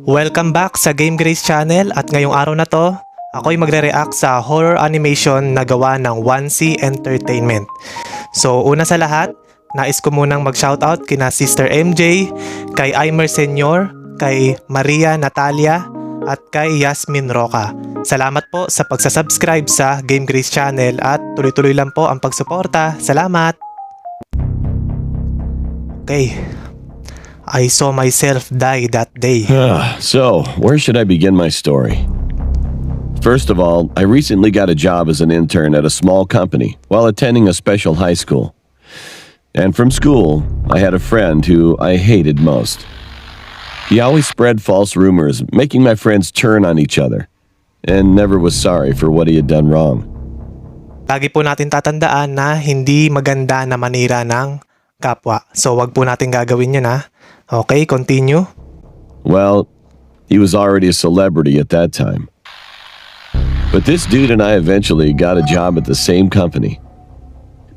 Welcome back sa GameGrace channel at ngayong araw na to, ako'y magre-react sa horror animation na gawa ng Wansee Entertainment. So una sa lahat, nais ko munang mag-shoutout kina Sister MJ, kay Aimer Senior, kay Maria Natalia, at kay Yasmin Roca. Salamat po sa pagsasubscribe sa GameGrace channel at tuloy-tuloy lang po ang pagsuporta. Salamat! Okay. I saw myself die that day. So, where should I begin my story? First of all, I recently got a job as an intern at a small company while attending a special high school. And from school, I had a friend who I hated most. He always spread false rumors, making my friends turn on each other, and never was sorry for what he had done wrong. Lagi po natin tatandaan na hindi maganda na manira ng kapwa. So wag po natin gagawin yun ha. Okay, continue. Well, he was already a celebrity at that time. But this dude and I eventually got a job at the same company.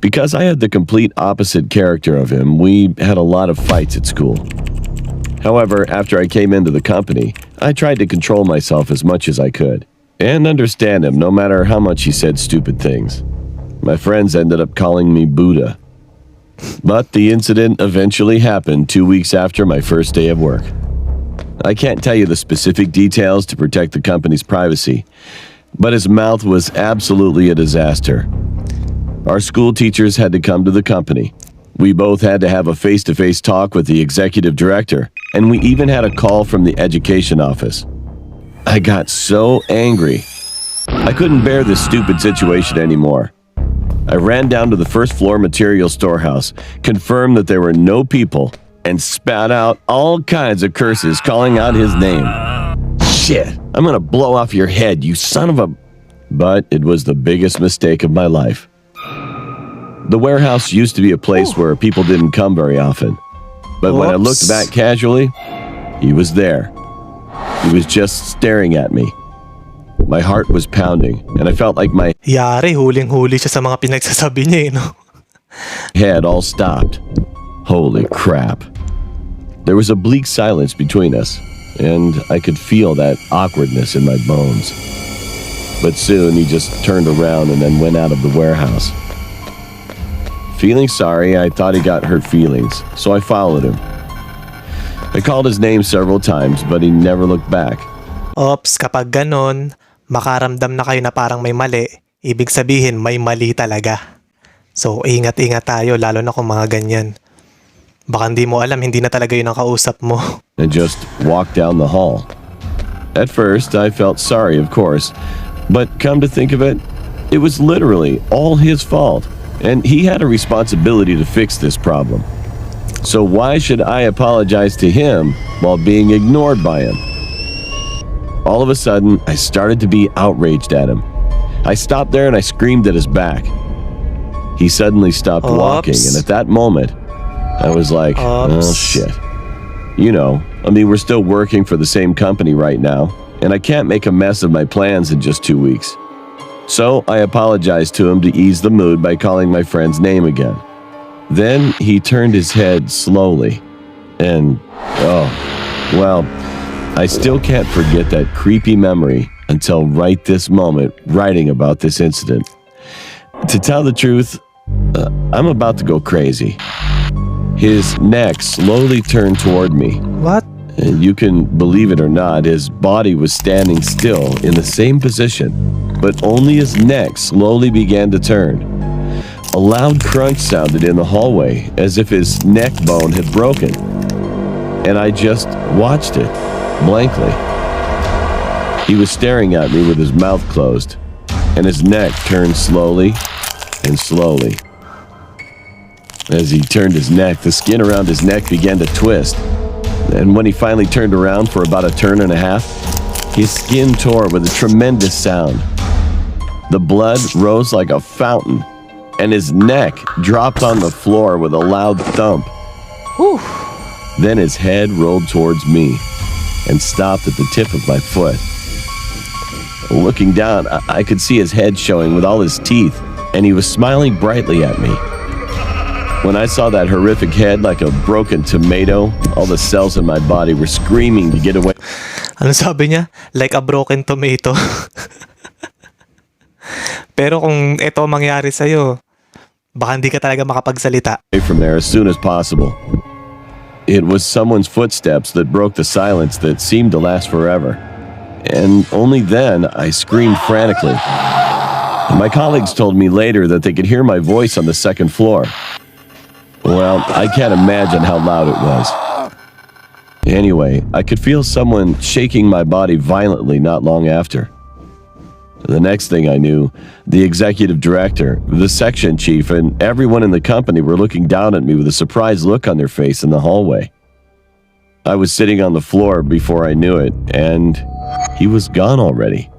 Because I had the complete opposite character of him, we had a lot of fights at school. However, after I came into the company, I tried to control myself as much as I could and understand him no matter how much he said stupid things. My friends ended up calling me Buddha. But the incident eventually happened 2 weeks after my first day of work. I can't tell you the specific details to protect the company's privacy, but his mouth was absolutely a disaster. Our school teachers had to come to the company. We both had to have a face-to-face talk with the executive director, and we even had a call from the education office. I got so angry. I couldn't bear this stupid situation anymore. I ran down to the first floor material storehouse, confirmed that there were no people, and spat out all kinds of curses calling out his name. Shit, I'm gonna blow off your head, you son of a... But it was the biggest mistake of my life. The warehouse used to be a place where people didn't come very often. But when I looked back casually, he was there. He was just staring at me. My heart was pounding, and I felt like my Yari, huling-huli siya sa mga pinagsasabi niya no? head all stopped. Holy crap. There was a bleak silence between us, and I could feel that awkwardness in my bones. But soon he just turned around and then went out of the warehouse. Feeling sorry, I thought he got hurt feelings, so I followed him. I called his name several times, but he never looked back. Ops, kapag ganon, makaramdam na kayo na parang may mali, ibig sabihin may mali talaga. So, ingat-ingat tayo, lalo na kung mga ganyan. Baka hindi mo alam, hindi na talaga yun ang kausap mo. And just walked down the hall. At first, I felt sorry, of course, but come to think of it, it was literally all his fault, and he had a responsibility to fix this problem. So why should I apologize to him while being ignored by him? All of a sudden, I started to be outraged at him. I stopped there and I screamed at his back. He suddenly stopped walking, and at that moment, I was like, oh shit. You know, I mean, we're still working for the same company right now, and I can't make a mess of my plans in just 2 weeks. So I apologized to him to ease the mood by calling my friend's name again. Then he turned his head slowly, and well, I still can't forget that creepy memory until right this moment writing about this incident. To tell the truth, I'm about to go crazy. His neck slowly turned toward me. What? And you can believe it or not, his body was standing still in the same position, but only his neck slowly began to turn. A loud crunch sounded in the hallway as if his neck bone had broken. And I just watched it. Blankly. He was staring at me with his mouth closed, and his neck turned slowly and slowly. As he turned his neck, the skin around his neck began to twist, and when he finally turned around for about a turn and a half, his skin tore with a tremendous sound. The blood rose like a fountain, and his neck dropped on the floor with a loud thump. Whew. Then his head rolled towards me and stopped at the tip of my foot. Looking down, I could see his head showing with all his teeth, and he was smiling brightly at me. When I saw that horrific head like a broken tomato, all the cells in my body were screaming to get away. Ano sabi niya? Like a broken tomato. Pero kung ito mangyari sa'yo, baka hindi ka talaga makapagsalita. From there as soon as possible. It was someone's footsteps that broke the silence that seemed to last forever. And only then I screamed frantically. My colleagues told me later that they could hear my voice on the second floor. Well, I can't imagine how loud it was. Anyway, I could feel someone shaking my body violently not long after. The next thing I knew, the executive director, the section chief, and everyone in the company were looking down at me with a surprised look on their face in the hallway. I was sitting on the floor before I knew it, and he was gone already.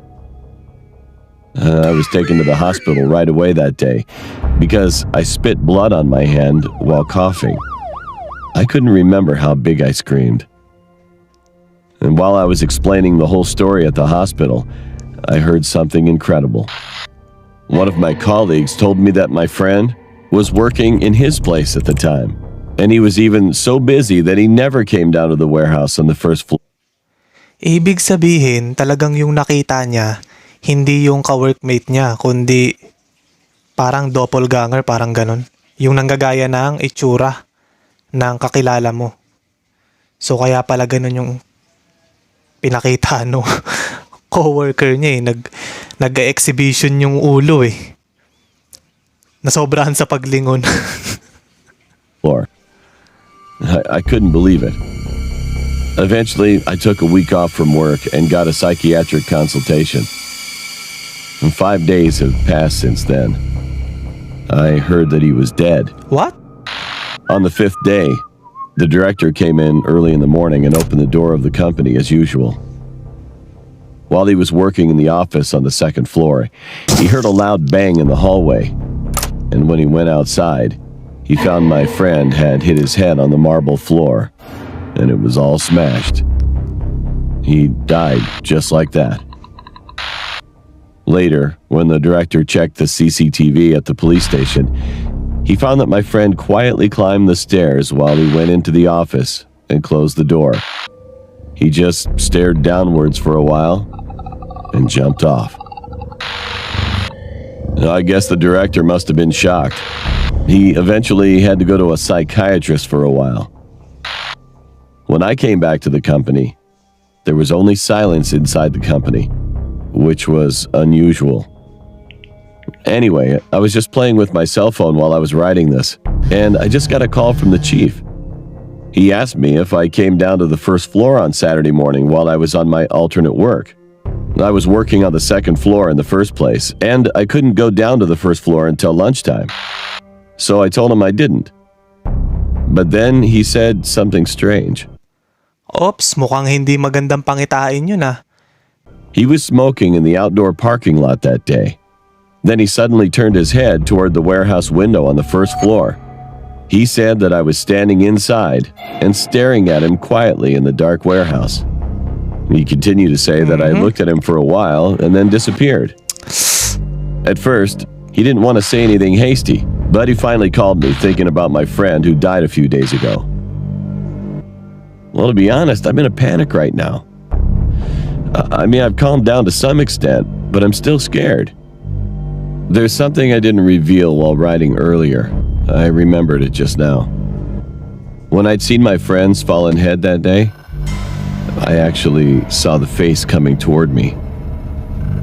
I was taken to the hospital right away that day because I spit blood on my hand while coughing. I couldn't remember how big I screamed. And while I was explaining the whole story at the hospital, I heard something incredible. One of my colleagues told me that my friend was working in his place at the time, and he was even so busy that he never came down to the warehouse on the first floor. Ibig sabihin, talagang yung nakita niya, hindi yung ka-workmate niya, kundi parang doppelganger, parang ganun. Yung nanggagaya ng itsura ng kakilala mo. So kaya pala ganun yung pinakita no co-worker niya eh. Nag-exhibition yung ulo eh. Nasobrahan sa paglingon. Floor. I couldn't believe it. Eventually, I took a week off from work and got a psychiatric consultation. And 5 days have passed since then. I heard that he was dead. What? On the 5th day, the director came in early in the morning and opened the door of the company as usual. While he was working in the office on the second floor, he heard a loud bang in the hallway. And when he went outside, he found my friend had hit his head on the marble floor, and it was all smashed. He died just like that. Later, when the director checked the CCTV at the police station, he found that my friend quietly climbed the stairs while he went into the office and closed the door. He just stared downwards for a while and jumped off. I guess the director must have been shocked. He eventually had to go to a psychiatrist for a while. When I came back to the company, there was only silence inside the company, which was unusual. Anyway, I was just playing with my cell phone while I was writing this, and I just got a call from the chief. He asked me if I came down to the first floor on Saturday morning while I was on my alternate work. I was working on the second floor in the first place, and I couldn't go down to the first floor until lunchtime. So I told him I didn't. But then he said something strange. Ops, mukhang hindi magandang pangitain yun ah. He was smoking in the outdoor parking lot that day. Then he suddenly turned his head toward the warehouse window on the first floor. He said that I was standing inside and staring at him quietly in the dark warehouse. He continued to say that I looked at him for a while and then disappeared. At first, he didn't want to say anything hasty, but he finally called me thinking about my friend who died a few days ago. Well, to be honest, I'm in a panic right now. I mean, I've calmed down to some extent, but I'm still scared. There's something I didn't reveal while writing earlier. I remembered it just now. When I'd seen my friend's fallen head that day, I actually saw the face coming toward me.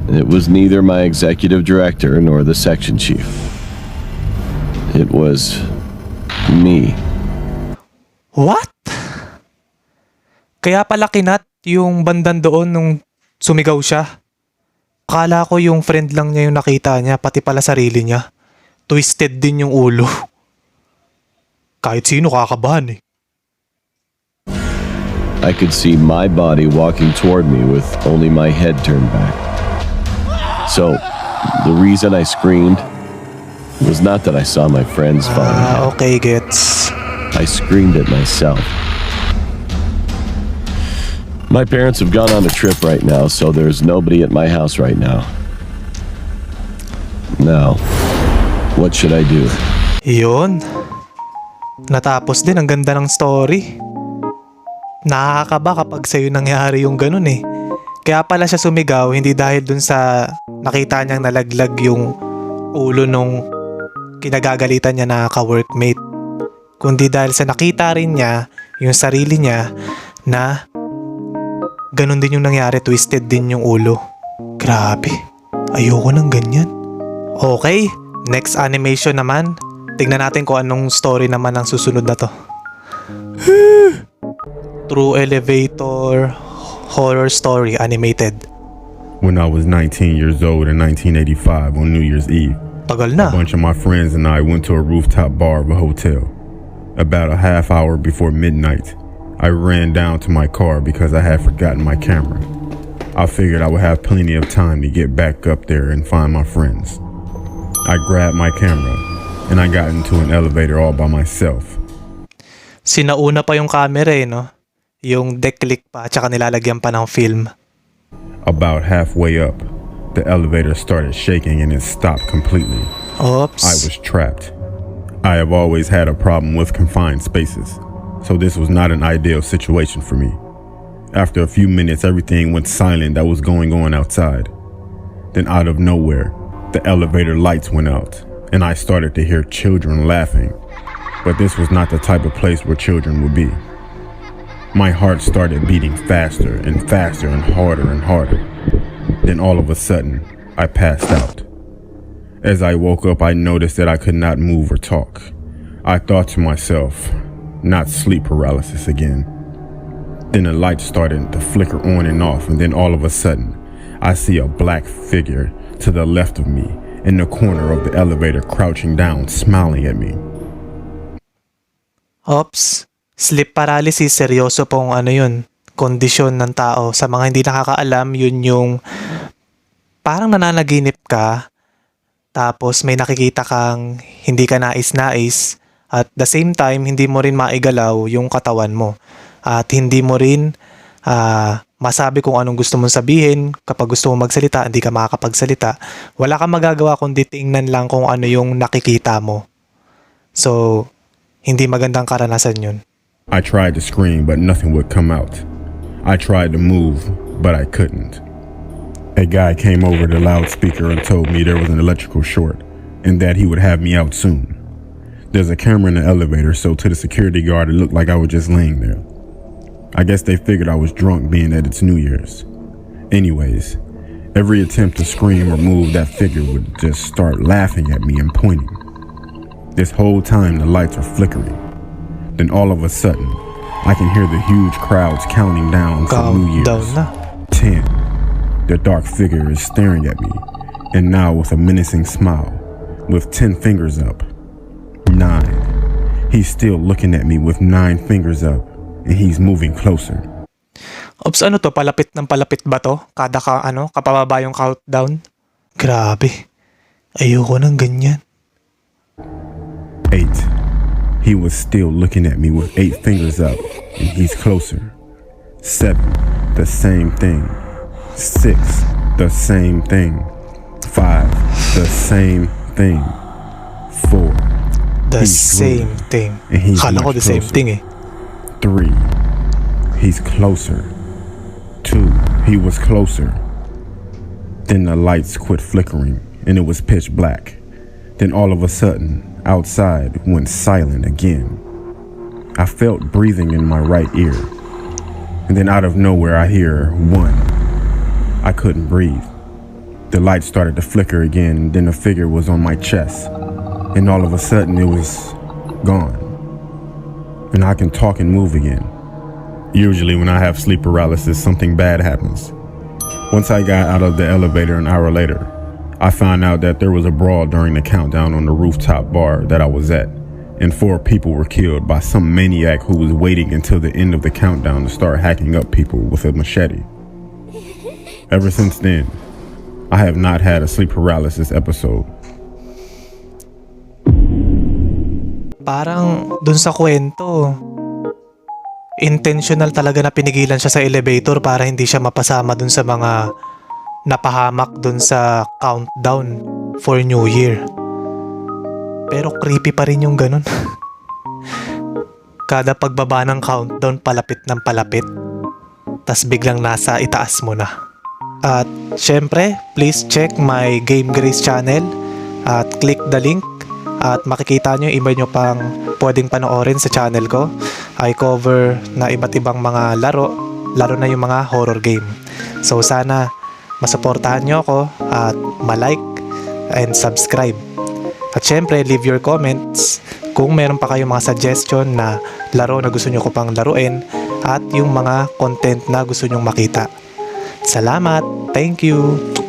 It was neither my executive director nor the section chief. It was me. What? Kaya pala kinat yung bandan doon nung sumigaw siya. Akala ko yung friend lang niya yung nakita niya, pati pala sarili niya. Twisted din yung ulo. Kahit sino kakabahan eh. I could see my body walking toward me with only my head turned back. So, the reason I screamed was not that I saw my friends falling dead. Okay, gets. I screamed at myself. My parents have gone on a trip right now, so there's nobody at my house right now. Now, what should I do? Yun. Natapos din, ang ganda ng story. Nakakaba kapag sa'yo nangyari yung ganun eh. Kaya pala siya sumigaw, hindi dahil dun sa nakita niyang nalaglag yung ulo nung kinagagalitan niya na ka-workmate, kundi dahil sa nakita rin niya yung sarili niya na ganun din yung nangyari, twisted din yung ulo. Grabe, ayoko ng ganyan. Okay, next animation naman. Tingnan natin kung anong story naman ang susunod na to. True Elevator Horror Story Animated. When I was 19 years old in 1985 on New Year's Eve, Tagal a na. bunch of my friends and I went to a rooftop bar of a hotel. About a half hour before midnight, I ran down to my car because I had forgotten my camera. I figured I would have plenty of time to get back up there and find my friends. I grabbed my camera and I got into an elevator all by myself. Sinauna pa yung camera eh, no? Yung declick pa, tsaka nilalagyan pa ng film. About halfway up, the elevator started shaking and it stopped completely. Oops. I was trapped. I have always had a problem with confined spaces, so this was not an ideal situation for me. After a few minutes, everything went silent that was going on outside. Then out of nowhere, the elevator lights went out, and I started to hear children laughing. But this was not the type of place where children would be. My heart started beating faster and faster and harder. Then all of a sudden, I passed out. As I woke up, I noticed that I could not move or talk. I thought to myself, not sleep paralysis again. Then the light started to flicker on and off, and then all of a sudden, I see a black figure to the left of me in the corner of the elevator crouching down, smiling at me. Oops. Sleep paralysis, seryoso pong ano yun, kondisyon ng tao. Sa mga hindi nakakaalam, yun yung parang nananaginip ka, tapos may nakikita kang hindi ka nais-nais, at the same time, hindi mo rin maigalaw yung katawan mo. At hindi mo rin masabi kung anong gusto mong sabihin. Kapag gusto mong magsalita, hindi ka makakapagsalita. Wala kang magagawa kundi tingnan lang kung ano yung nakikita mo. So, hindi magandang karanasan yun. I tried to scream, but nothing would come out. I tried to move, but I couldn't. A guy came over the loudspeaker and told me there was an electrical short and that he would have me out soon. There's a camera in the elevator, so to the security guard it looked like I was just laying there. I guess they figured I was drunk being that it's New Year's. Anyways, every attempt to scream or move, that figure would just start laughing at me and pointing. This whole time the lights are flickering. Then all of a sudden, I can hear the huge crowds counting down for New Year's. Countdown na. 10. The dark figure is staring at me, and now with a menacing smile, with 10 fingers up. 9. He's still looking at me with 9 fingers up, and he's moving closer. Oops, ano to? Palapit ng palapit ba to? Kada kapababa yung countdown? Grabe. Ayoko ng ganyan. 8. He was still looking at me with 8 fingers up, and he's closer. 7. The same thing. 6. The same thing. 5. The same thing. 4. The He's same drooling, thing. and he's Kala ko much the same closer. thing eh. 3. He's closer. 2. He was closer. Then the lights quit flickering, and it was pitch black. Then all of a sudden, outside went silent again. I felt breathing in my right ear. And then out of nowhere, I hear 1. I couldn't breathe. The light started to flicker again, and then the figure was on my chest. And all of a sudden, it was gone. And I can talk and move again. Usually when I have sleep paralysis, something bad happens. Once I got out of the elevator an hour later, I found out that there was a brawl during the countdown on the rooftop bar that I was at, and 4 people were killed by some maniac who was waiting until the end of the countdown to start hacking up people with a machete. Ever since then, I have not had a sleep paralysis episode. Parang dun sa kwento, intentional talaga na pinigilan siya sa elevator para hindi siya mapasama dun sa mga napahamak dun sa countdown for New Year. Pero creepy pa rin yung ganun. kada pagbaba ng countdown palapit ng palapit. Tas biglang nasa itaas mo na. At syempre, please check my GameGrace channel at click the link at makikita nyo iba nyo pang pwedeng panoorin sa channel ko. I cover na iba't ibang mga laro, lalo na yung mga horror game. So sana masuportahan nyo ako at malike and subscribe. At syempre, leave your comments kung meron pa kayong mga suggestion na laro na gusto nyo ko pang laruin at yung mga content na gusto nyong makita. Salamat! Thank you!